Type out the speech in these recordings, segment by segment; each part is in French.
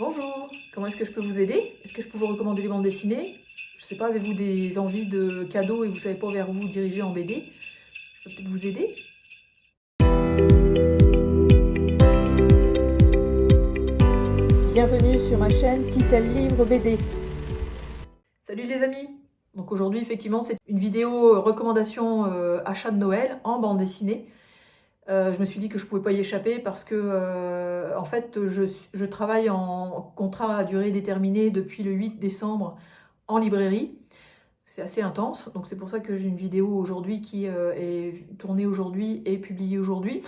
Bonjour, comment est-ce que je peux vous aider? Est-ce que je peux vous recommander des bandes dessinées? Je sais pas, avez-vous des envies de cadeaux et vous savez pas vers où vous diriger en BD? Je peux peut-être vous aider? Bienvenue sur ma chaîne Titel Livre BD. Salut les amis! Donc aujourd'hui, effectivement, c'est une vidéo recommandation achat de Noël en bande dessinée. Je me suis dit que je pouvais pas y échapper parce que en fait, je travaille en contrat à durée déterminée depuis le 8 décembre en librairie. C'est assez intense, donc c'est pour ça que j'ai une vidéo aujourd'hui qui est tournée aujourd'hui et publiée aujourd'hui,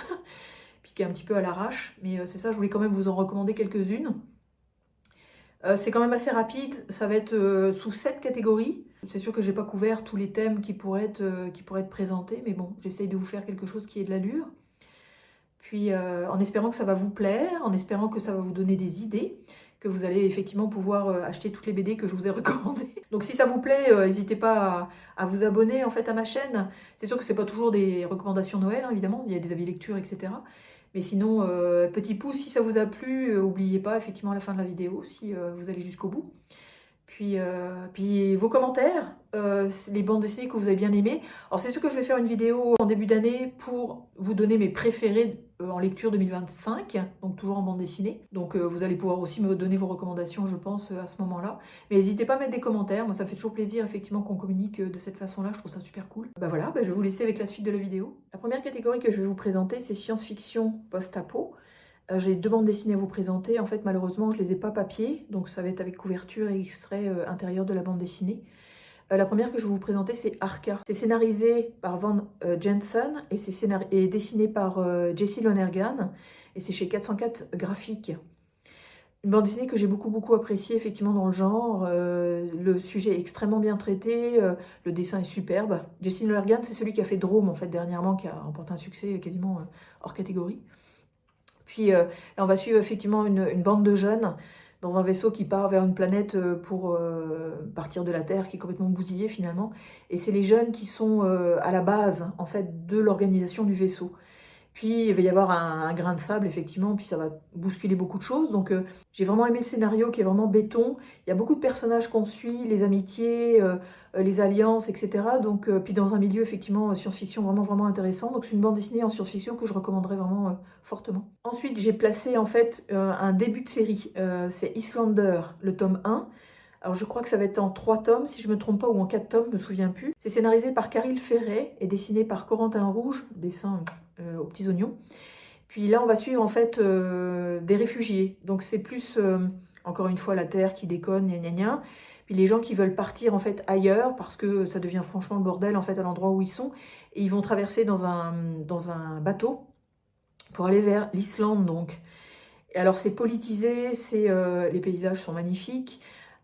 puis qui est un petit peu à l'arrache, mais c'est ça, je voulais quand même vous en recommander quelques-unes. C'est quand même assez rapide, ça va être sous 7 catégories. C'est sûr que j'ai pas couvert tous les thèmes qui pourraient être présentés, mais bon, j'essaye de vous faire quelque chose qui ait de l'allure. Puis en espérant que ça va vous plaire, en espérant que ça va vous donner des idées, que vous allez effectivement pouvoir acheter toutes les BD que je vous ai recommandées. Donc si ça vous plaît, n'hésitez pas à vous abonner en fait à ma chaîne. C'est sûr que c'est pas toujours des recommandations Noël, hein, évidemment, il y a des avis lecture, etc. Mais sinon, petit pouce si ça vous a plu, n'oubliez pas effectivement à la fin de la vidéo si vous allez jusqu'au bout. Puis vos commentaires, les bandes dessinées que vous avez bien aimées. Alors c'est sûr que je vais faire une vidéo en début d'année pour vous donner mes préférés en lecture 2025, donc toujours en bande dessinée. Donc vous allez pouvoir aussi me donner vos recommandations, je pense, à ce moment-là. Mais n'hésitez pas à mettre des commentaires, moi ça fait toujours plaisir effectivement qu'on communique de cette façon-là, je trouve ça super cool. Bah voilà, je vais vous laisser avec la suite de la vidéo. La première catégorie que je vais vous présenter, c'est science-fiction post-apo. J'ai 2 bandes dessinées à vous présenter. En fait, malheureusement, je ne les ai pas papier, donc ça va être avec couverture et extrait intérieur de la bande dessinée. La première que je vais vous présenter, c'est Arca. C'est scénarisé par Van Jensen et c'est dessiné par Jesse Lonergan et c'est chez 404 Graphiques. Une bande dessinée que j'ai beaucoup appréciée effectivement dans le genre. Le sujet est extrêmement bien traité, le dessin est superbe. Jesse Lonergan, c'est celui qui a fait Drôme en fait dernièrement, qui a remporté un succès quasiment hors catégorie. Puis là, on va suivre effectivement une bande de jeunes dans un vaisseau qui part vers une planète pour partir de la Terre, qui est complètement bousillée finalement. Et c'est les jeunes qui sont à la base en fait de l'organisation du vaisseau. Puis il va y avoir un grain de sable, effectivement, puis ça va bousculer beaucoup de choses. Donc j'ai vraiment aimé le scénario qui est vraiment béton. Il y a beaucoup de personnages qu'on suit, les amitiés, les alliances, etc. Donc, puis dans un milieu, effectivement, science-fiction vraiment intéressant. Donc c'est une bande dessinée en science-fiction que je recommanderais vraiment fortement. Ensuite, j'ai placé en fait un début de série. C'est Islander, le tome 1. Alors je crois que ça va être en 3 tomes, si je ne me trompe pas, ou en 4 tomes, je ne me souviens plus. C'est scénarisé par Caril Ferret et dessiné par Corentin Rouge, dessin aux petits oignons. Puis là, on va suivre en fait des réfugiés. Donc c'est plus, encore une fois, la Terre qui déconne, gna gna gna. Puis les gens qui veulent partir en fait ailleurs, parce que ça devient franchement le bordel en fait à l'endroit où ils sont. Et ils vont traverser dans un bateau pour aller vers l'Islande donc. Et alors c'est politisé, les paysages sont magnifiques.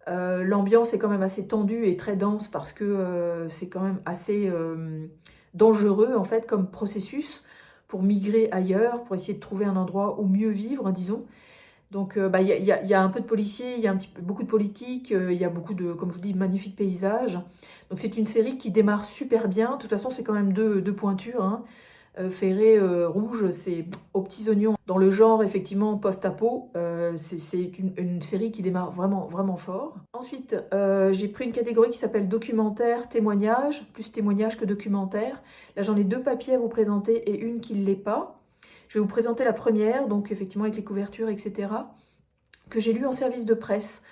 L'ambiance est quand même assez tendue et très dense parce que c'est quand même assez dangereux en fait comme processus pour migrer ailleurs, pour essayer de trouver un endroit où mieux vivre, disons. Donc y a un peu de policiers, il y a beaucoup de politique, il y a beaucoup de, comme je vous dis, magnifiques paysages. Donc c'est une série qui démarre super bien. De toute façon, c'est quand même deux pointures, hein. Ferré Rouge, c'est aux petits oignons. Dans le genre, effectivement, post-apo, c'est une série qui démarre vraiment fort. Ensuite, j'ai pris une catégorie qui s'appelle documentaire, témoignage, plus témoignage que documentaire. Là, j'en ai 2 papiers à vous présenter et une qui ne l'est pas. Je vais vous présenter la première, donc effectivement avec les couvertures, etc., que j'ai lu en service de presse.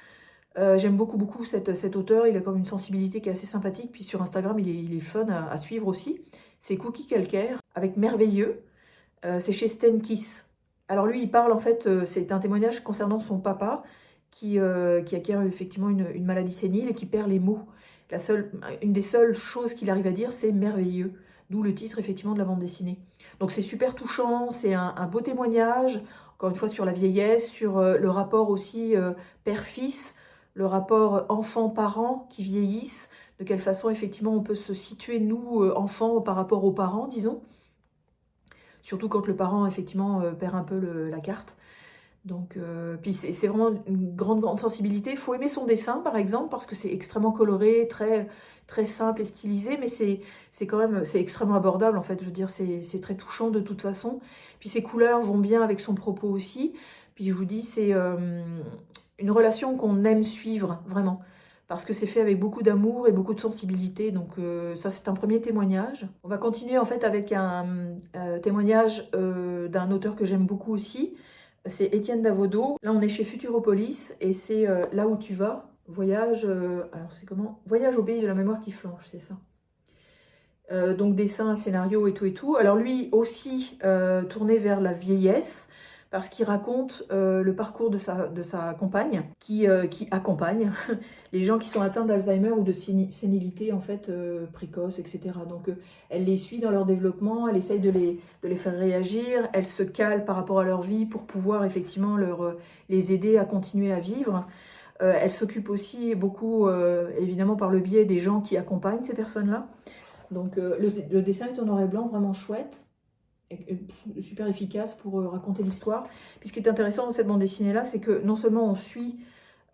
J'aime beaucoup cet auteur, il a comme une sensibilité qui est assez sympathique, puis sur Instagram, il est fun à suivre aussi. C'est Cookie Calcaire, avec Merveilleux, c'est chez Stenkiss. Alors lui, il parle en fait, c'est un témoignage concernant son papa, qui acquiert effectivement une maladie sénile et qui perd les mots. Une des seules choses qu'il arrive à dire, c'est merveilleux, d'où le titre effectivement de la bande dessinée. Donc c'est super touchant, c'est un beau témoignage, encore une fois sur la vieillesse, sur le rapport aussi père-fils, le rapport enfant-parent qui vieillissent, de quelle façon effectivement on peut se situer nous, enfants, par rapport aux parents, disons. Surtout quand le parent effectivement perd un peu la carte. Donc, puis c'est vraiment une grande sensibilité. Il faut aimer son dessin, par exemple, parce que c'est extrêmement coloré, très simple et stylisé, mais c'est quand même c'est extrêmement abordable, en fait. Je veux dire, c'est très touchant de toute façon. Puis ses couleurs vont bien avec son propos aussi. Puis je vous dis, une relation qu'on aime suivre, vraiment. Parce que c'est fait avec beaucoup d'amour et beaucoup de sensibilité. Donc ça, c'est un premier témoignage. On va continuer en fait avec un témoignage d'un auteur que j'aime beaucoup aussi. C'est Étienne Davodo. Là, on est chez Futuropolis et c'est Là où tu vas. Voyage, alors c'est comment? Voyage au pays de la mémoire qui flanche, c'est ça. Donc dessin, scénario et tout et tout. Alors lui aussi tourné vers la vieillesse parce qu'il raconte le parcours de sa compagne qui accompagne les gens qui sont atteints d'Alzheimer ou de sénilité en fait précoce, etc. Donc elle les suit dans leur développement, elle essaye de les faire réagir, elle se cale par rapport à leur vie pour pouvoir effectivement les aider à continuer à vivre. Elle s'occupe aussi beaucoup, évidemment par le biais des gens qui accompagnent ces personnes-là. Donc le dessin est en noir et blanc, vraiment chouette, et super efficace pour raconter l'histoire. Puis ce qui est intéressant dans cette bande dessinée-là, c'est que non seulement on suit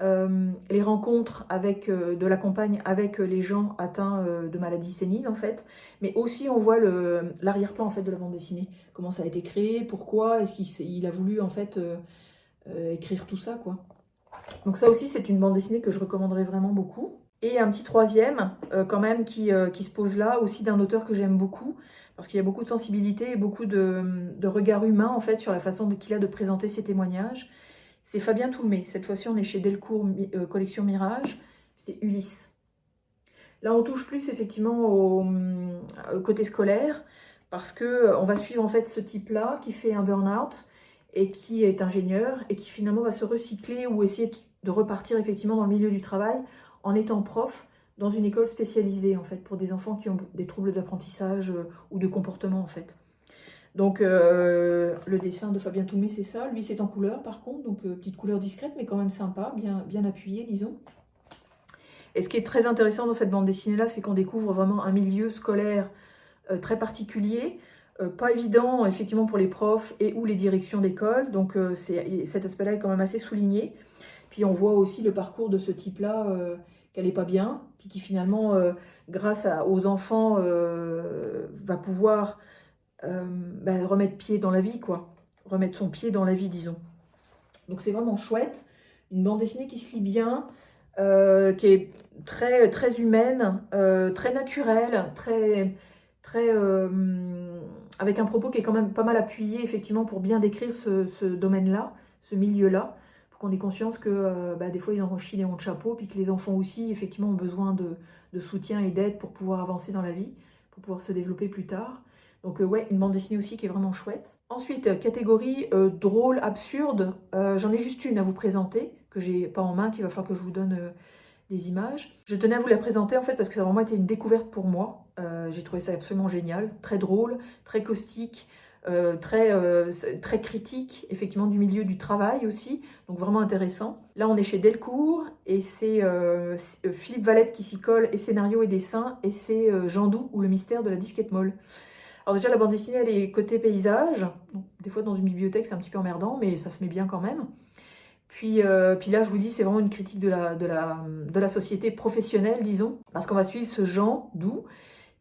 les rencontres avec, de la campagne avec les gens atteints de maladies séniles en fait, mais aussi on voit l'arrière-plan en fait de la bande dessinée, comment ça a été créé, pourquoi, est-ce qu'il a voulu en fait écrire tout ça quoi. Donc ça aussi c'est une bande dessinée que je recommanderais vraiment beaucoup. Et un petit troisième, quand même, qui se pose là, aussi d'un auteur que j'aime beaucoup, parce qu'il y a beaucoup de sensibilité et beaucoup de regard humain, en fait, sur la façon qu'il a de présenter ses témoignages. C'est Fabien Toulmé. Cette fois-ci, on est chez Delcourt, collection Mirage. C'est Ulysse. Là, on touche plus, effectivement, au côté scolaire, parce qu'on va suivre, en fait, ce type-là, qui fait un burn-out, et qui est ingénieur, et qui, finalement, va se recycler ou essayer de repartir, effectivement, dans le milieu du travail, en étant prof dans une école spécialisée en fait pour des enfants qui ont des troubles d'apprentissage ou de comportement en fait. Donc le dessin de Fabien Toulmé c'est ça, lui c'est en couleur par contre, donc petite couleur discrète mais quand même sympa, bien appuyée disons. Et ce qui est très intéressant dans cette bande dessinée là, c'est qu'on découvre vraiment un milieu scolaire très particulier, pas évident effectivement pour les profs et ou les directions d'école, donc cet aspect là est quand même assez souligné. Puis on voit aussi le parcours de ce type-là, qu'elle n'est pas bien, puis qui finalement, grâce aux enfants, va pouvoir remettre pied dans la vie, quoi. Remettre son pied dans la vie, disons. Donc c'est vraiment chouette. Une bande dessinée qui se lit bien, qui est très, très humaine, très naturelle, avec un propos qui est quand même pas mal appuyé, effectivement, pour bien décrire ce domaine-là, ce milieu-là. Qu'on ait conscience que des fois ils en chient des ronds de chapeau, puis que les enfants aussi effectivement ont besoin de soutien et d'aide pour pouvoir avancer dans la vie, pour pouvoir se développer plus tard. Donc ouais, une bande dessinée aussi qui est vraiment chouette. Ensuite, catégorie drôle, absurde, j'en ai juste une à vous présenter, que j'ai pas en main, qu'il va falloir que je vous donne les images. Je tenais à vous la présenter en fait parce que ça a vraiment été une découverte pour moi. J'ai trouvé ça absolument génial, très drôle, très caustique, très critique, effectivement, du milieu du travail aussi, donc vraiment intéressant. Là, on est chez Delcourt, et c'est Philippe Valette qui s'y colle, et scénario et dessin, et c'est Jean Doux, ou le mystère de la disquette molle. Alors déjà, la bande dessinée, elle est côté paysage. Donc, des fois, dans une bibliothèque, c'est un petit peu emmerdant, mais ça se met bien quand même. Puis là, je vous dis, c'est vraiment une critique de la société professionnelle, disons, parce qu'on va suivre ce Jean Doux,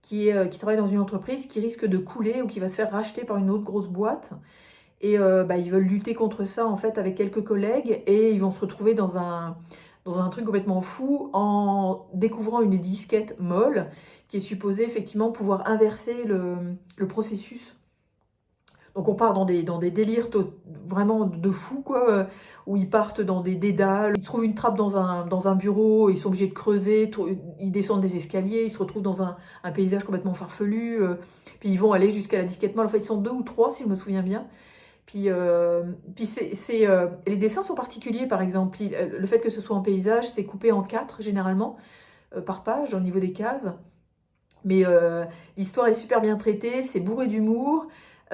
qui travaille dans une entreprise qui risque de couler ou qui va se faire racheter par une autre grosse boîte. Et ils veulent lutter contre ça en fait avec quelques collègues et ils vont se retrouver dans un truc complètement fou en découvrant une disquette molle qui est supposée effectivement pouvoir inverser le processus. Donc on part dans des délires vraiment de fou quoi, où ils partent dans des dédales, ils trouvent une trappe dans un bureau, ils sont obligés de creuser, ils descendent des escaliers, ils se retrouvent dans un paysage complètement farfelu, puis ils vont aller jusqu'à la disquette molle, en fait ils sont 2 ou 3 si je me souviens bien. Puis les dessins sont particuliers par exemple, le fait que ce soit en paysage, c'est coupé en 4 généralement, par page au niveau des cases. Mais l'histoire est super bien traitée, c'est bourré d'humour,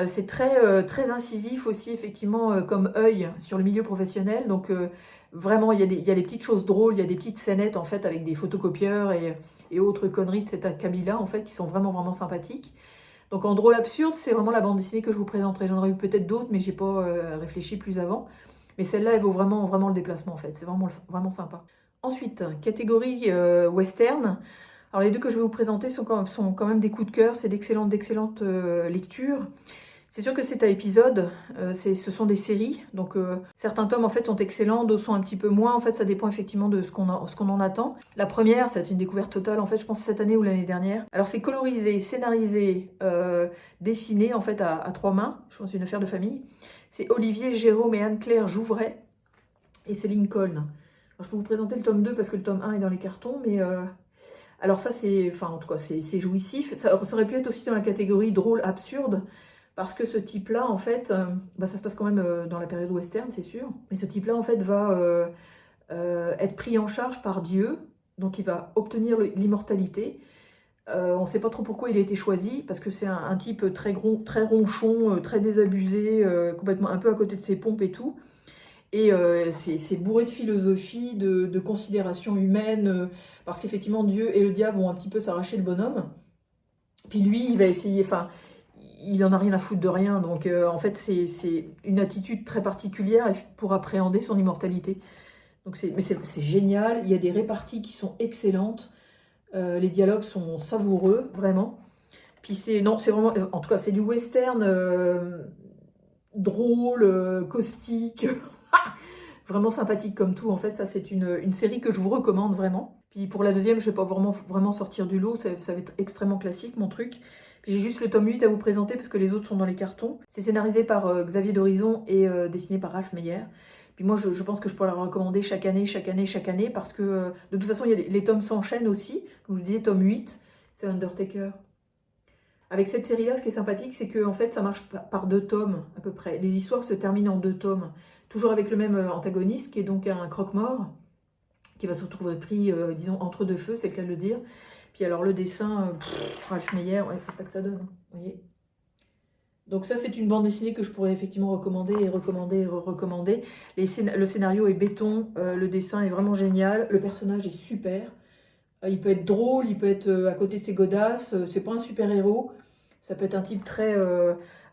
c'est très incisif aussi, effectivement, comme œil sur le milieu professionnel. Donc, vraiment, il y a des petites choses drôles, il y a des petites scénettes, en fait, avec des photocopieurs et autres conneries de cet acabit-là, en fait, qui sont vraiment, vraiment sympathiques. Donc, en drôle absurde, c'est vraiment la bande dessinée que je vous présenterai. J'en aurais eu peut-être d'autres, mais j'ai pas réfléchi plus avant. Mais celle-là, elle vaut vraiment, vraiment le déplacement, en fait. C'est vraiment, vraiment sympa. Ensuite, catégorie western. Alors les deux que je vais vous présenter sont quand même des coups de cœur, c'est d'excellentes lectures. C'est sûr que c'est à épisode, ce sont des séries, donc certains tomes en fait sont excellents, d'autres sont un petit peu moins, en fait ça dépend effectivement de ce qu'on en attend. La première, c'est une découverte totale, en fait je pense cette année ou l'année dernière. Alors c'est colorisé, scénarisé, dessiné en fait à 3 mains, je pense que c'est une affaire de famille. C'est Olivier, Jérôme et Anne-Claire Jouvray, et c'est Lincoln. Alors, je peux vous présenter le tome 2 parce que le tome 1 est dans les cartons, mais alors ça c'est, enfin en tout cas c'est jouissif. Ça aurait pu être aussi dans la catégorie drôle, absurde, parce que ce type-là, en fait, ça se passe quand même dans la période western, c'est sûr, mais ce type-là, en fait, va être pris en charge par Dieu, donc il va obtenir l'immortalité. On ne sait pas trop pourquoi il a été choisi, parce que c'est un type très ronchon, très désabusé, complètement un peu à côté de ses pompes et tout. Et c'est bourré de philosophie, de considération humaine, parce qu'effectivement Dieu et le diable vont un petit peu s'arracher le bonhomme. Puis lui, il va essayer, enfin, il en a rien à foutre de rien. Donc en fait, c'est une attitude très particulière pour appréhender son immortalité. Donc c'est génial. Il y a des réparties qui sont excellentes. Les dialogues sont savoureux, vraiment. Puis c'est vraiment, en tout cas, c'est du western drôle, caustique, vraiment sympathique comme tout. En fait, ça c'est une série que je vous recommande vraiment. Puis pour la deuxième, je ne vais pas vraiment sortir du lot, ça va être extrêmement classique mon truc. Puis j'ai juste le tome 8 à vous présenter parce que les autres sont dans les cartons. C'est scénarisé par Xavier Dorizon et dessiné par Ralph Meyer. Puis moi, je pense que je pourrais la recommander chaque année, parce que de toute façon, les tomes s'enchaînent aussi. Comme je vous disais, tome 8, c'est Undertaker. Avec cette série-là, ce qui est sympathique, c'est que en fait, ça marche par 2 tomes à peu près. Les histoires se terminent en 2 tomes, toujours avec le même antagoniste, qui est donc un croque-mort, qui va se retrouver pris, disons, entre deux feux, c'est le cas de le dire. Puis alors le dessin, Ralph Meyer, ouais, c'est ça que ça donne, vous voyez. Donc ça, c'est une bande dessinée que je pourrais effectivement recommander et recommander et recommander. Le scénario est béton, le dessin est vraiment génial, le personnage est super. Il peut être drôle, il peut être à côté de ses godasses, c'est pas un super-héros. Ça peut être un type très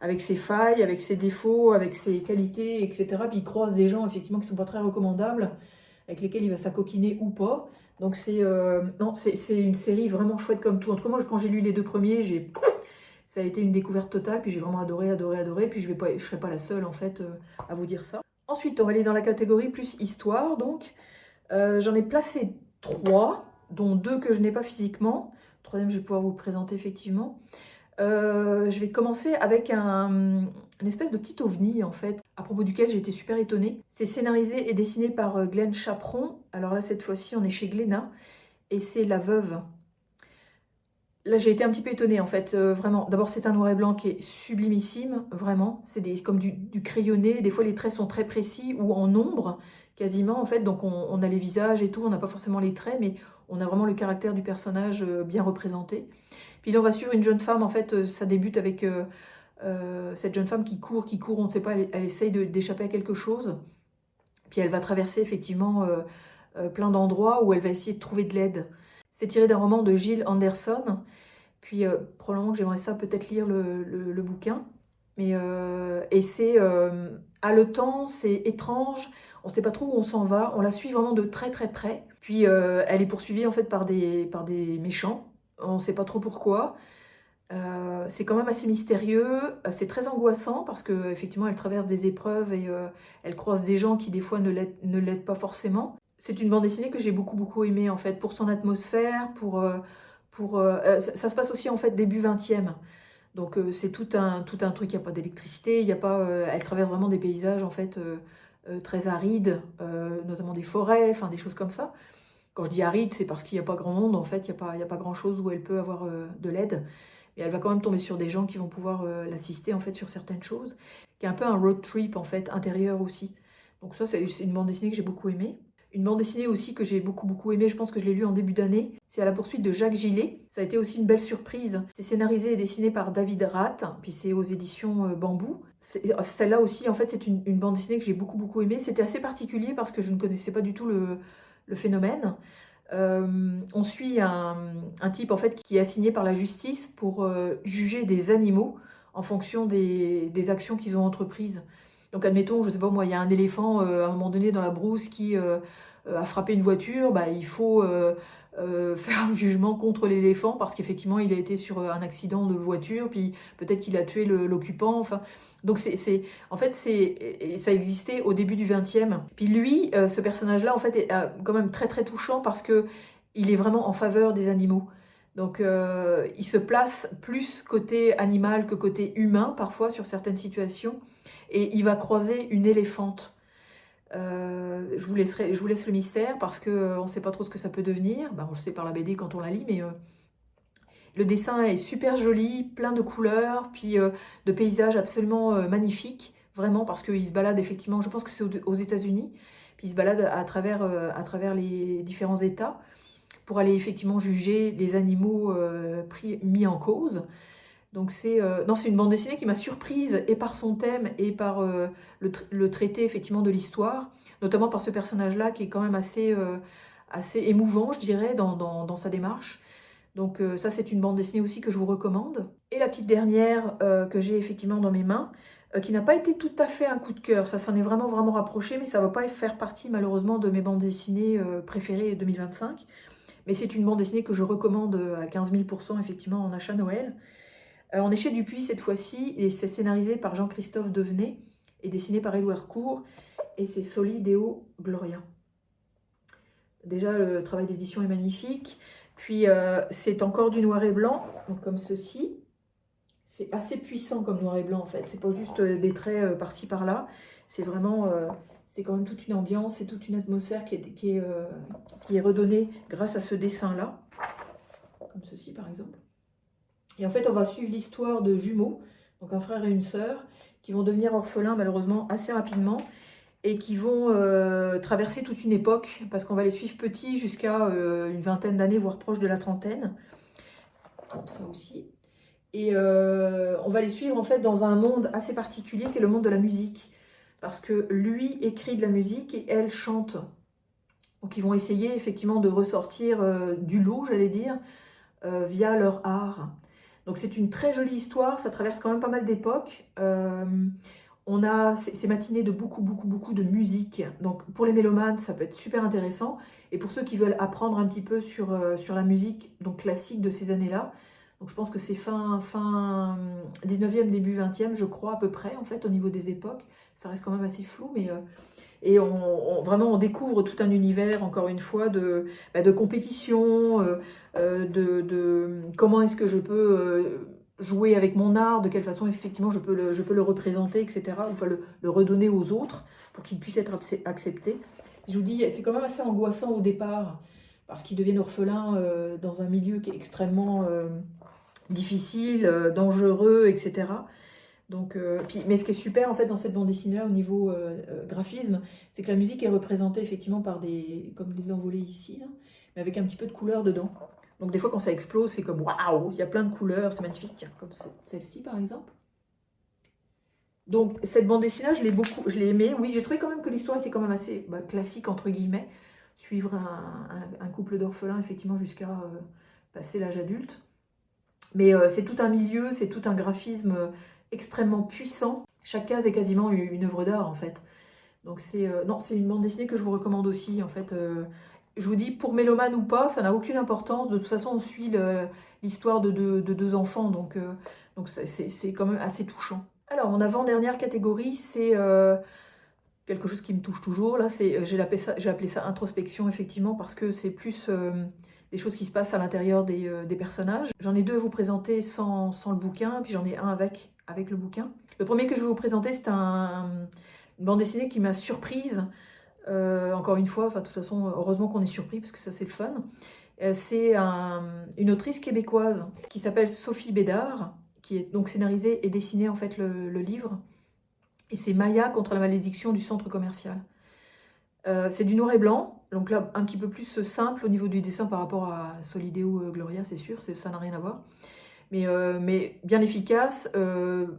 avec ses failles, avec ses défauts, avec ses qualités, etc. Puis il croise des gens effectivement qui sont pas très recommandables, avec lesquels il va s'acoquiner ou pas. Donc c'est une série vraiment chouette comme tout. En tout cas, moi, quand j'ai lu les 2 premiers, ça a été une découverte totale, puis j'ai vraiment adoré. Puis je serai pas la seule en fait à vous dire ça. Ensuite, on va aller dans la catégorie plus histoire. Donc, j'en ai placé 3, dont 2 que je n'ai pas physiquement. Le troisième, je vais pouvoir vous le présenter effectivement. Je vais commencer avec une espèce de petit ovni en fait, à propos duquel j'ai été super étonnée. C'est scénarisé et dessiné par Glenn Chaperon. Alors là, cette fois-ci, on est chez Glénat, et c'est La Veuve. Là, j'ai été un petit peu étonnée en fait, vraiment. D'abord, c'est un noir et blanc qui est sublimissime, vraiment. C'est comme du crayonné. Des fois, les traits sont très précis ou en ombre, quasiment en fait. Donc, on a les visages et tout, on n'a pas forcément les traits, mais on a vraiment le caractère du personnage bien représenté. Puis là, on va suivre une jeune femme, en fait, ça débute avec cette jeune femme qui court, on ne sait pas, elle essaye d'échapper à quelque chose. Puis elle va traverser effectivement plein d'endroits où elle va essayer de trouver de l'aide. C'est tiré d'un roman de Gilles Anderson. Puis probablement que j'aimerais ça peut-être lire le bouquin. Et c'est haletant, c'est étrange, on ne sait pas trop où on s'en va, on la suit vraiment de très très près. Puis elle est poursuivie en fait par des méchants, on ne sait pas trop pourquoi. C'est quand même assez mystérieux, c'est très angoissant parce qu'effectivement elle traverse des épreuves et elle croise des gens qui des fois ne l'aident pas forcément. C'est une bande dessinée que j'ai beaucoup aimée en fait, pour son atmosphère, ça se passe aussi en fait début 20e. Donc c'est tout un truc, il n'y a pas d'électricité, il y a pas, elle traverse vraiment des paysages en fait très arides, notamment des forêts, enfin des choses comme ça. Quand je dis aride, c'est parce qu'il n'y a pas grand monde en fait, il y a pas grand chose où elle peut avoir de l'aide. Mais elle va quand même tomber sur des gens qui vont pouvoir l'assister en fait sur certaines choses. Qui est un peu un road trip en fait, intérieur aussi. Donc ça, c'est une bande dessinée que j'ai beaucoup aimée. Une bande dessinée aussi que j'ai beaucoup aimée, je pense que je l'ai lue en début d'année, c'est À la poursuite de Jacques Gillet. Ça a été aussi une belle surprise. C'est scénarisé et dessiné par David Rath, puis c'est aux éditions Bambou. Celle-là aussi, en fait, c'est une bande dessinée que j'ai beaucoup aimée. C'était assez particulier parce que je ne connaissais pas du tout le phénomène. On suit un type en fait qui est assigné par la justice pour juger des animaux en fonction des actions qu'ils ont entreprises. Donc admettons, je sais pas moi, il y a un éléphant à un moment donné dans la brousse qui a frappé une voiture, bah, il faut faire un jugement contre l'éléphant parce qu'effectivement il a été sur un accident de voiture, puis peut-être qu'il a tué l'occupant, enfin... Donc en fait, ça existait au début du 20e. Puis lui, ce personnage-là, en fait, est quand même très très touchant parce que il est vraiment en faveur des animaux. Donc il se place plus côté animal que côté humain, parfois, sur certaines situations. Et il va croiser une éléphante. Je vous laisse le mystère parce qu'on ne sait pas trop ce que ça peut devenir. Ben, on le sait par la BD quand on la lit, mais le dessin est super joli, plein de couleurs, puis de paysages absolument magnifiques, vraiment, parce qu'il se balade effectivement, je pense que c'est aux États-Unis, puis il se balade à travers les différents États pour aller effectivement juger les animaux mis en cause. Donc non, c'est une bande dessinée qui m'a surprise et par son thème et par le traité effectivement de l'histoire, notamment par ce personnage-là qui est quand même assez émouvant, je dirais, dans sa démarche. Donc ça, c'est une bande dessinée aussi que je vous recommande. Et la petite dernière que j'ai effectivement dans mes mains, qui n'a pas été tout à fait un coup de cœur, ça s'en est vraiment vraiment rapproché, mais ça ne va pas faire partie malheureusement de mes bandes dessinées préférées 2025. Mais c'est une bande dessinée que je recommande à 15 000 % effectivement en achat Noël. On est chez Dupuis cette fois-ci, et c'est scénarisé par Jean-Christophe Devenay et dessiné par Édouard Court, et c'est Solideo Gloria. Déjà, le travail d'édition est magnifique. Puis, c'est encore du noir et blanc, donc comme ceci. C'est assez puissant comme noir et blanc, en fait. C'est pas juste des traits par-ci, par-là. C'est vraiment... c'est quand même toute une ambiance et toute une atmosphère qui est redonnée grâce à ce dessin-là. Comme ceci, par exemple. Et en fait, on va suivre l'histoire de jumeaux, donc un frère et une sœur, qui vont devenir orphelins, malheureusement, assez rapidement, et qui vont traverser toute une époque, parce qu'on va les suivre petits jusqu'à une vingtaine d'années, voire proche de la trentaine. Comme ça aussi. Et on va les suivre en fait dans un monde assez particulier qui est le monde de la musique. Parce que lui écrit de la musique et elle chante. Donc ils vont essayer effectivement de ressortir du lot, j'allais dire, via leur art. Donc c'est une très jolie histoire, ça traverse quand même pas mal d'époques. On a ces matinées de beaucoup de musique. Donc pour les mélomanes, ça peut être super intéressant. Et pour ceux qui veulent apprendre un petit peu sur la musique donc classique de ces années-là, donc je pense que c'est fin 19e, début 20e, je crois à peu près, en fait, au niveau des époques. Ça reste quand même assez flou, mais... et vraiment, on découvre tout un univers, encore une fois, de compétition, comment est-ce que je peux jouer avec mon art, de quelle façon, effectivement, je peux le représenter, etc. Enfin, le redonner aux autres pour qu'il puisse être accepté. Je vous dis, c'est quand même assez angoissant au départ, parce qu'ils deviennent orphelins dans un milieu qui est extrêmement difficile, dangereux, etc. Donc, mais ce qui est super en fait dans cette bande dessinée là au niveau graphisme, c'est que la musique est représentée effectivement par comme les envolées ici, là, mais avec un petit peu de couleur dedans. Donc des fois quand ça explose, c'est comme waouh, il y a plein de couleurs, c'est magnifique. Tiens, comme celle-ci par exemple. Donc cette bande dessinée là, je l'ai aimée. Oui, j'ai trouvé quand même que l'histoire était quand même assez classique entre guillemets, suivre un couple d'orphelins effectivement jusqu'à passer l'âge adulte. Mais c'est tout un milieu, c'est tout un graphisme extrêmement puissant. Chaque case est quasiment une œuvre d'art en fait. Donc non, c'est une bande dessinée que je vous recommande aussi en fait. Je vous dis, pour mélomane ou pas, ça n'a aucune importance. De toute façon, on suit l'histoire de deux enfants, donc c'est quand même assez touchant. Alors, mon avant-dernière catégorie, c'est quelque chose qui me touche toujours. Là, j'ai appelé ça introspection, effectivement, parce que c'est plus des choses qui se passent à l'intérieur des personnages. J'en ai deux à vous présenter sans le bouquin, puis j'en ai un avec le bouquin. Le premier que je vais vous présenter, c'est une bande dessinée qui m'a surprise. Encore une fois, de toute façon, heureusement qu'on est surpris, parce que ça, c'est le fun. C'est une autrice québécoise qui s'appelle Sophie Bédard, qui est donc scénarisée et dessinée, en fait, le livre. Et c'est Maya contre la malédiction du centre commercial. C'est du noir et blanc, donc là un petit peu plus simple au niveau du dessin par rapport à Solideo Gloria, c'est sûr, ça n'a rien à voir. Mais bien efficace,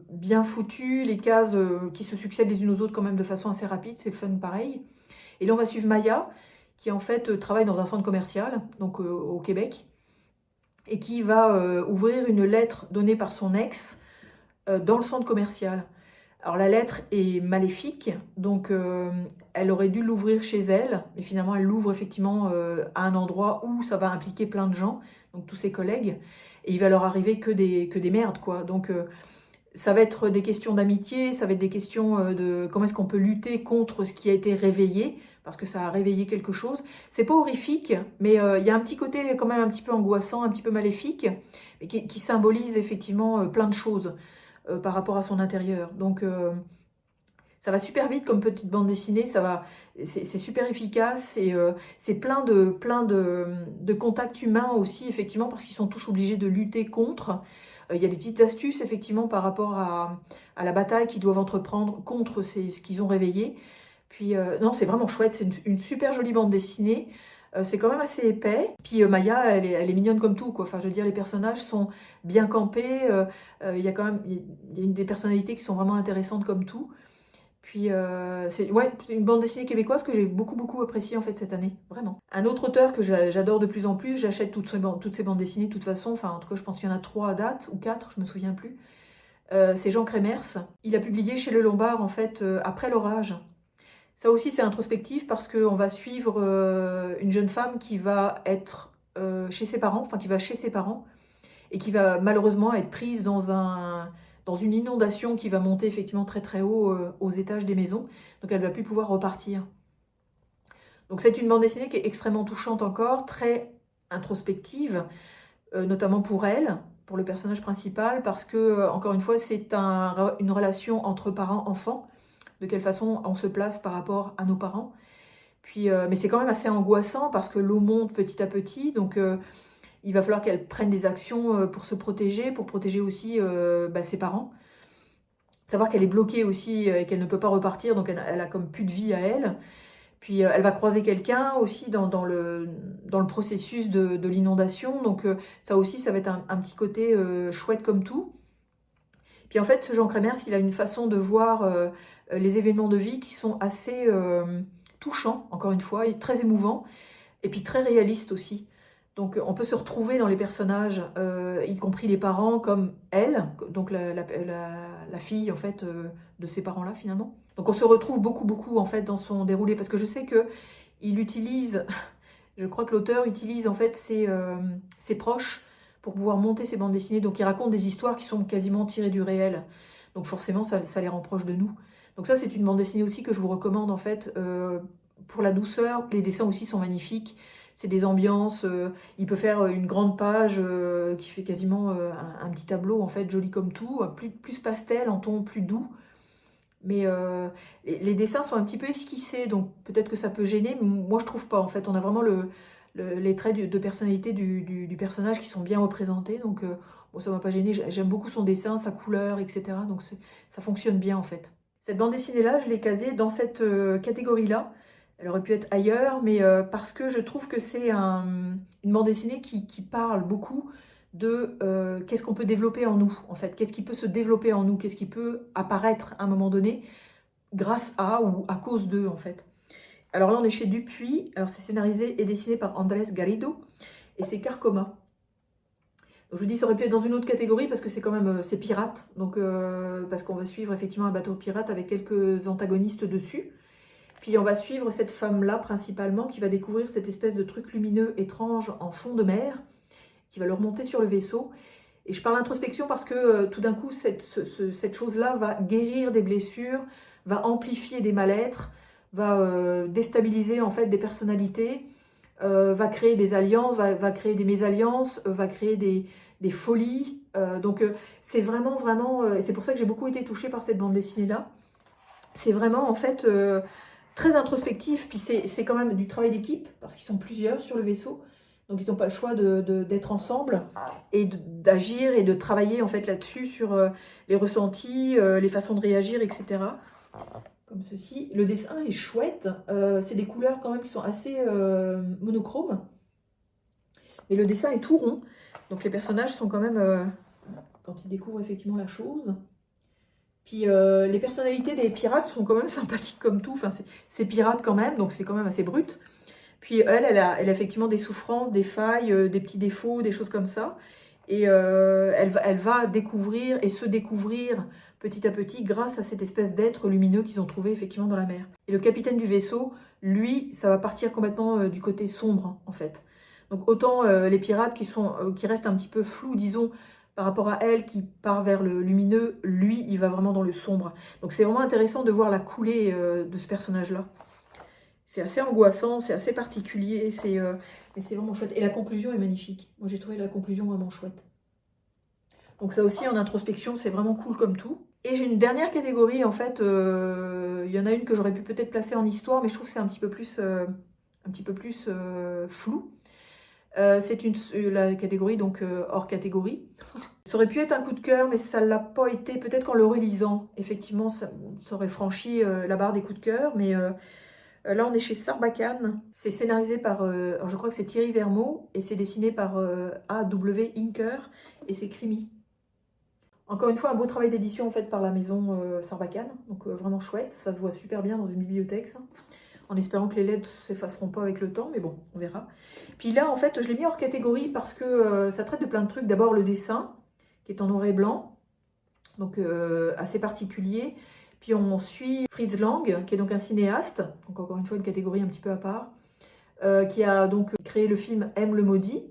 bien foutu, les cases qui se succèdent les unes aux autres quand même de façon assez rapide, c'est le fun pareil. Et là on va suivre Maya, qui en fait travaille dans un centre commercial, donc au Québec, et qui va ouvrir une lettre donnée par son ex dans le centre commercial. Alors la lettre est maléfique, donc elle aurait dû l'ouvrir chez elle, mais finalement elle l'ouvre effectivement à un endroit où ça va impliquer plein de gens, donc tous ses collègues, et il va leur arriver que des merdes, quoi. Donc ça va être des questions d'amitié, ça va être des questions de comment est-ce qu'on peut lutter contre ce qui a été réveillé, parce que ça a réveillé quelque chose. C'est pas horrifique, mais il y a un petit côté quand même un petit peu angoissant, un petit peu maléfique, mais qui symbolise effectivement plein de choses par rapport à son intérieur. Donc ça va super vite comme petite bande dessinée, c'est super efficace, c'est plein de contacts humains aussi, effectivement, parce qu'ils sont tous obligés de lutter contre. Il y a des petites astuces, effectivement, par rapport à la bataille qu'ils doivent entreprendre contre ce qu'ils ont réveillé. Puis, non, c'est vraiment chouette, c'est une super jolie bande dessinée. C'est quand même assez épais. Puis Maya, elle est mignonne comme tout, quoi. Enfin, je veux dire, les personnages sont bien campés. Il y a quand même il y a des personnalités qui sont vraiment intéressantes comme tout. Puis c'est une bande dessinée québécoise que j'ai beaucoup appréciée en fait cette année, vraiment. Un autre auteur que j'adore de plus en plus, j'achète toutes ces bandes dessinées de toute façon, enfin en tout cas je pense qu'il y en a 3 à date, ou 4, je me souviens plus. C'est Jean Crémers. Il a publié chez Le Lombard en fait Après l'orage. Ça aussi c'est introspectif parce qu'on va suivre une jeune femme qui va être chez ses parents, enfin qui va chez ses parents, et qui va malheureusement être prise dans une inondation qui va monter effectivement très haut aux étages des maisons. Donc elle ne va plus pouvoir repartir. Donc c'est une bande dessinée qui est extrêmement touchante encore, très introspective, notamment pour elle, pour le personnage principal, parce que, encore une fois, c'est une relation entre parents-enfants, de quelle façon on se place par rapport à nos parents. Puis, mais c'est quand même assez angoissant parce que l'eau monte petit à petit, donc il va falloir qu'elle prenne des actions pour se protéger, pour protéger aussi ses parents. Savoir qu'elle est bloquée aussi et qu'elle ne peut pas repartir, donc elle a comme plus de vie à elle. Puis elle va croiser quelqu'un aussi dans le processus de l'inondation, donc ça aussi, ça va être un petit côté chouette comme tout. Puis en fait, ce Jean Crémers, il a une façon de voir les événements de vie qui sont assez touchants, encore une fois, et très émouvants, et puis très réalistes aussi. Donc on peut se retrouver dans les personnages, y compris les parents, comme elle, donc la fille en fait de ces parents-là finalement. Donc on se retrouve beaucoup en fait dans son déroulé, parce que je sais que il utilise, je crois que l'auteur utilise en fait ses proches pour pouvoir monter ses bandes dessinées. Donc il raconte des histoires qui sont quasiment tirées du réel. Donc forcément ça les rend proches de nous. Donc ça c'est une bande dessinée aussi que je vous recommande en fait pour la douceur. Les dessins aussi sont magnifiques. C'est des ambiances. Il peut faire une grande page qui fait quasiment un petit tableau en fait joli comme tout, plus pastel en ton plus doux. Mais les dessins sont un petit peu esquissés, donc peut-être que ça peut gêner, mais moi je trouve pas. En fait, on a vraiment les traits de personnalité du personnage qui sont bien représentés, donc bon, ça m'a pas gêné. J'aime beaucoup son dessin, sa couleur, etc. Donc ça fonctionne bien en fait. Cette bande dessinée-là, je l'ai casée dans cette catégorie-là. Elle aurait pu être ailleurs, mais parce que je trouve que c'est une bande dessinée qui parle beaucoup de qu'est-ce qu'on peut développer en nous, en fait. Qu'est-ce qui peut se développer en nous, qu'est-ce qui peut apparaître à un moment donné grâce à ou à cause d'eux, en fait. Alors là, on est chez Dupuis. Alors c'est scénarisé et dessiné par Andrés Garrido et c'est Carcoma. Donc, je vous dis, ça aurait pu être dans une autre catégorie parce que c'est quand même c'est pirate. Donc parce qu'on va suivre effectivement un bateau pirate avec quelques antagonistes dessus. Puis on va suivre cette femme-là principalement qui va découvrir cette espèce de truc lumineux étrange en fond de mer qui va le remonter sur le vaisseau. Et je parle d'introspection parce que tout d'un coup, cette chose-là va guérir des blessures, va amplifier des mal-être, va déstabiliser en fait des personnalités, va créer des alliances, va créer des mésalliances, va créer des folies. Donc c'est vraiment, et c'est pour ça que j'ai beaucoup été touchée par cette bande dessinée-là. C'est vraiment en fait très introspectif, puis c'est quand même du travail d'équipe, parce qu'ils sont plusieurs sur le vaisseau. Donc ils n'ont pas le choix d'être ensemble et d'agir et de travailler en fait là-dessus sur les ressentis, les façons de réagir, etc. Comme ceci. Le dessin est chouette. C'est des couleurs quand même qui sont assez monochromes. Mais le dessin est tout rond. Donc les personnages sont quand même, quand ils découvrent effectivement la chose. Puis les personnalités des pirates sont quand même sympathiques comme tout. Enfin, c'est pirate quand même, donc c'est quand même assez brut. Puis elle a effectivement des souffrances, des failles, des petits défauts, des choses comme ça. Et elle va découvrir et se découvrir petit à petit grâce à cette espèce d'être lumineux qu'ils ont trouvé effectivement dans la mer. Et le capitaine du vaisseau, lui, ça va partir complètement du côté sombre en fait. Donc autant les pirates qui restent un petit peu flous, disons, par rapport à elle qui part vers le lumineux, lui, il va vraiment dans le sombre. Donc c'est vraiment intéressant de voir la coulée de ce personnage-là. C'est assez angoissant, c'est assez particulier, mais c'est vraiment chouette. Et la conclusion est magnifique. Moi, j'ai trouvé la conclusion vraiment chouette. Donc ça aussi, en introspection, c'est vraiment cool comme tout. Et j'ai une dernière catégorie, en fait, il y en a une que j'aurais pu peut-être placer en histoire, mais je trouve que c'est un petit peu plus flou. C'est la catégorie, donc hors catégorie. Ça aurait pu être un coup de cœur, mais ça ne l'a pas été. Peut-être qu'en le relisant, effectivement, ça aurait franchi la barre des coups de cœur, mais... là, on est chez Sarbacane. C'est scénarisé par, alors je crois que c'est Thierry Vermeaux, et c'est dessiné par A.W. Inker, et c'est Crimi. Encore une fois, un beau travail d'édition fait par la maison Sarbacane, donc vraiment chouette. Ça se voit super bien dans une bibliothèque, ça. En espérant que les lettres ne s'effaceront pas avec le temps, mais bon, on verra. Puis là, en fait, je l'ai mis hors catégorie parce que ça traite de plein de trucs. D'abord, le dessin, qui est en noir et blanc, donc assez particulier. Puis on suit Fritz Lang, qui est donc un cinéaste, donc encore une fois une catégorie un petit peu à part, qui a donc créé le film M le maudit,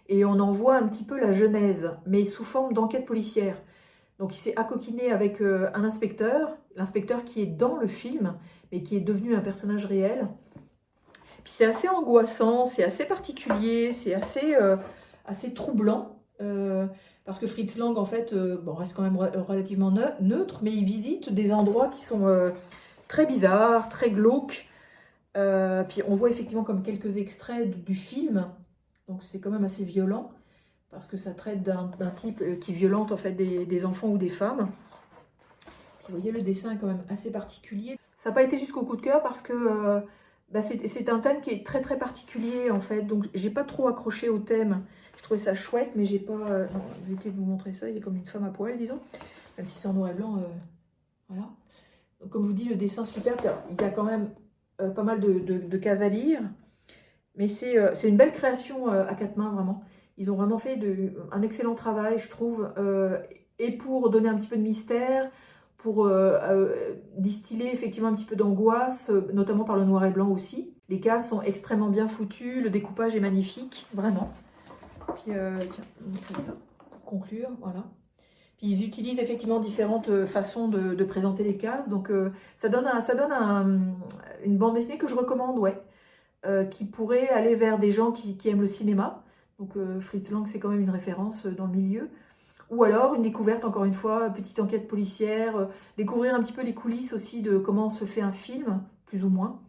et on en voit un petit peu la genèse, mais sous forme d'enquête policière. Donc il s'est accoquiné avec un inspecteur, l'inspecteur qui est dans le film, mais qui est devenu un personnage réel. Puis c'est assez angoissant, c'est assez particulier, c'est assez troublant. Parce que Fritz Lang, en fait, reste quand même relativement neutre, mais il visite des endroits qui sont très bizarres, très glauques. Puis on voit effectivement comme quelques extraits du film, donc c'est quand même assez violent, parce que ça traite d'un type qui violente en fait des enfants ou des femmes. Puis vous voyez, le dessin est quand même assez particulier. Ça n'a pas été jusqu'au coup de cœur parce que c'est un thème qui est très très particulier en fait, donc j'ai pas trop accroché au thème. Je trouvais ça chouette, mais j'ai pas... non, je vais éviter de vous montrer ça, il est comme une femme à poil, disons. Même si c'est en noir et blanc, voilà. Donc, comme je vous dis, le dessin super, il y a quand même pas mal de cases à lire. Mais c'est une belle création à quatre mains, vraiment. Ils ont vraiment fait un excellent travail, je trouve, et pour donner un petit peu de mystère, pour distiller effectivement un petit peu d'angoisse, notamment par le noir et blanc aussi. Les cases sont extrêmement bien foutues, le découpage est magnifique, vraiment. Puis, tiens, je vais montrer ça pour conclure, voilà. Puis ils utilisent effectivement différentes façons de présenter les cases, donc ça donne une bande dessinée que je recommande, ouais. Qui pourrait aller vers des gens qui aiment le cinéma. Donc Fritz Lang, c'est quand même une référence dans le milieu. Ou alors une découverte, encore une fois, petite enquête policière, découvrir un petit peu les coulisses aussi de comment se fait un film, plus ou moins.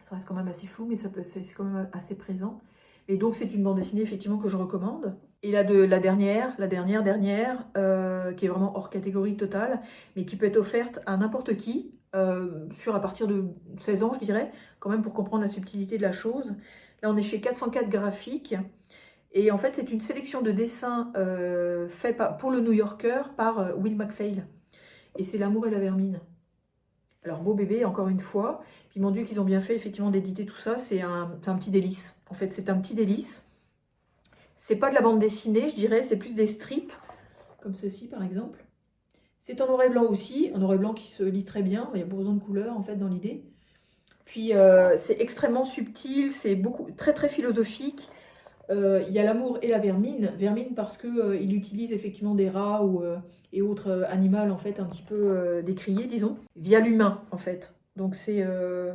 Ça reste quand même assez flou, mais c'est quand même assez présent. Et donc c'est une bande dessinée effectivement que je recommande. Et la dernière, qui est vraiment hors catégorie totale, mais qui peut être offerte à n'importe qui, à partir de 16 ans, je dirais, quand même pour comprendre la subtilité de la chose. Là, on est chez 404 graphiques. Et en fait, c'est une sélection de dessins faits pour le New Yorker par Will McPhail. Et c'est L'amour et la vermine. Alors, beau bébé, encore une fois. Puis, mon Dieu, qu'ils ont bien fait, effectivement, d'éditer tout ça. C'est un petit délice. En fait, c'est un petit délice. C'est pas de la bande dessinée, je dirais. C'est plus des strips, comme ceci, par exemple. C'est en noir et blanc aussi. En noir et blanc qui se lit très bien. Il n'y a pas besoin de couleur, en fait, dans l'idée. Puis, c'est extrêmement subtil. C'est très, très philosophique. Il y a l'amour et la vermine. Vermine parce qu'il utilise effectivement des rats et autres animaux en fait un petit peu décriés, disons, via l'humain en fait. Donc c'est, je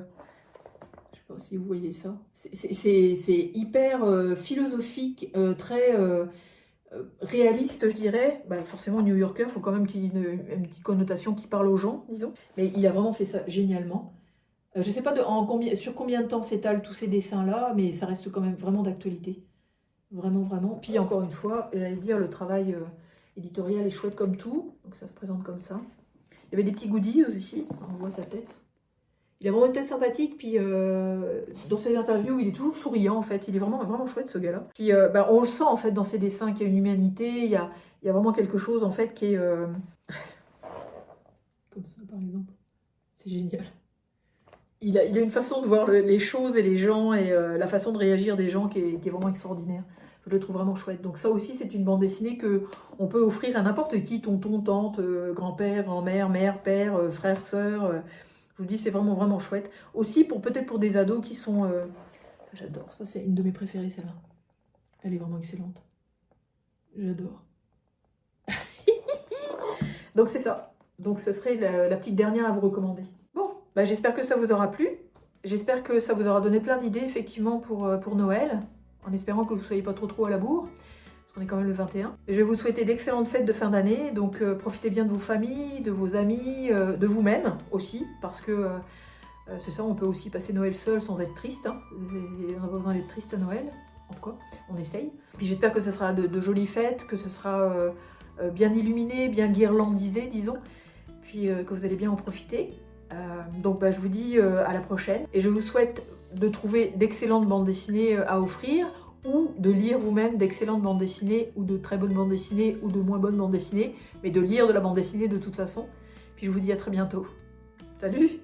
sais pas si vous voyez ça, c'est hyper philosophique, très réaliste je dirais. Bah, forcément New Yorker, il faut quand même qu'il y ait une connotation qui parle aux gens, disons. Mais il a vraiment fait ça génialement. Je ne sais pas sur combien de temps s'étalent tous ces dessins-là, mais ça reste quand même vraiment d'actualité. Vraiment, vraiment. Puis encore une fois, j'allais dire, le travail éditorial est chouette comme tout. Donc ça se présente comme ça. Il y avait des petits goodies aussi. On voit sa tête. Il a vraiment une tête sympathique. Puis dans ses interviews, il est toujours souriant en fait. Il est vraiment, vraiment chouette ce gars-là. Puis on le sent en fait dans ses dessins qu'il y a une humanité. Il y a vraiment quelque chose en fait qui est... Comme ça par exemple. C'est génial. Il a une façon de voir les choses et les gens et la façon de réagir des gens qui est vraiment extraordinaire. Je le trouve vraiment chouette. Donc ça aussi, c'est une bande dessinée que on peut offrir à n'importe qui, tonton, tante, grand-père, grand-mère, mère, père, frère, sœur. Je vous dis, c'est vraiment, vraiment chouette. Aussi, peut-être pour des ados qui sont... ça, j'adore. Ça, c'est une de mes préférées, celle-là. Elle est vraiment excellente. J'adore. Donc c'est ça. Donc ce serait la petite dernière à vous recommander. Bon, bah, j'espère que ça vous aura plu. J'espère que ça vous aura donné plein d'idées, effectivement, pour Noël. En espérant que vous ne soyez pas trop à la bourre. Parce qu'on est quand même le 21. Je vais vous souhaiter d'excellentes fêtes de fin d'année. Donc profitez bien de vos familles, de vos amis, de vous-même aussi. Parce que c'est ça, on peut aussi passer Noël seul sans être triste. Hein. On n'a pas besoin d'être triste à Noël. En tout cas, on essaye. Puis j'espère que ce sera de jolies fêtes, que ce sera bien illuminé, bien guirlandisé, disons. Puis que vous allez bien en profiter. Donc bah, je vous dis à la prochaine. Et je vous souhaite de trouver d'excellentes bandes dessinées à offrir ou de lire vous-même d'excellentes bandes dessinées ou de très bonnes bandes dessinées ou de moins bonnes bandes dessinées, mais de lire de la bande dessinée de toute façon. Puis je vous dis à très bientôt. Salut!